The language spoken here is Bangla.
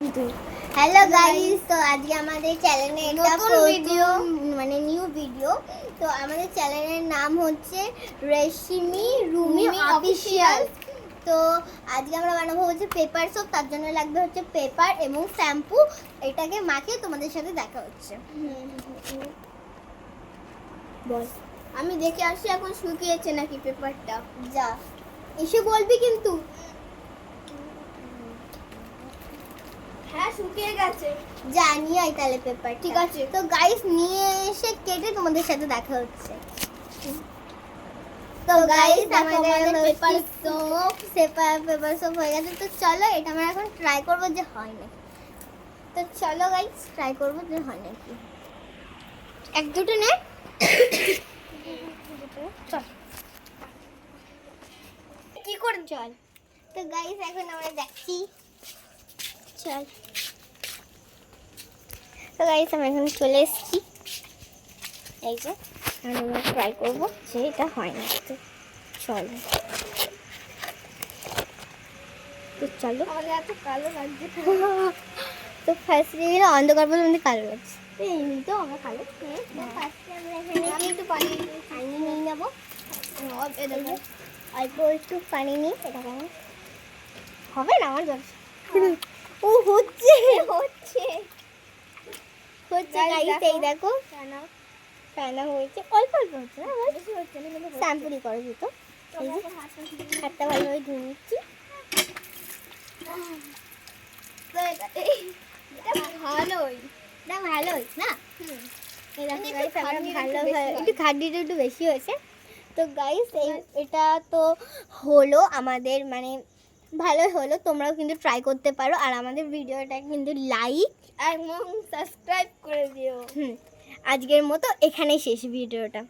हेलो गाइस, तो आज हमारे चैनल में नতুन ভিডিও মানে নিউ ভিডিও। তো আমাদের চ্যানেলের নাম হচ্ছে রেশমি রুমি অফিশিয়াল। তো আজকে আমরা বানাবো হচ্ছে পেপার সোপ। তার জন্য লাগবে হচ্ছে পেপার এবং শ্যাম্পু। এটাকে মাখিয়ে তোমাদের সাথে দেখা হচ্ছে। বল, আমি দেখে আসি এখন শুকিয়েছে নাকি পেপারটা। যা এসে বলবি কিন্তু। হ্যাঁ, শুকিয়ে গেছে। যা নিয়ে আয় তাহলে পেপার। ঠিক আছে, তো গাইস নিয়ে এসে কেটে তোমাদের সাথে দেখা হচ্ছে। তো গাইস আমাদের পেপার সোপ হয়ে গেছে। তো চলো এটা আমরা এখন ট্রাই করবো যে হয় নাকি। তো চলো গাইস ট্রাই করবো যে হয় নাকি। এক দুটো নে। চল কি করে চল। তো গাইস এখন আমরা দেখছি। চল। তো গাইস আমি এখন চলে এসেছি। এই যে আমরা ট্রাই করবো যে এটা হয় না। তো চলো, তো চলো। আমাদের এত কালো লাগছে। তো ফার্স্টে অন্ধকার পর্যন্ত কালো লাগছে। এই তো আমরা কালো। তো ফার্স্টে আমরা এখানে একটু পানি নিয়ে নেবো। অল্প একটু পানি নিই। এটা কেন হবে না আমার জল। ও হচ্ছে হচ্ছে হচ্ছে গাইস, এই দেখো ফেনা হয়েছে। অল্প অল্প হচ্ছে না, বেশি হচ্ছে না, কিন্তু স্যাম্পলই করে দিত। এই যে হাতটা ভালোভাবে ধুয়ে নিচ্ছি। ভালোই এটা ভালোই না। এই দেখো গাইস আমরা একটু খাটনিটা একটু বেশি হয়েছে। তো গাইস এটা তো হলো আমাদের, মানে ভালোই হলো। তোমরাও কিন্তু ট্রাই করতে পারো। আর আমাদের ভিডিওটা কিন্তু লাইক এবং সাবস্ক্রাইব করে দিও। আজকের মতো এখানেই শেষ ভিডিওটা।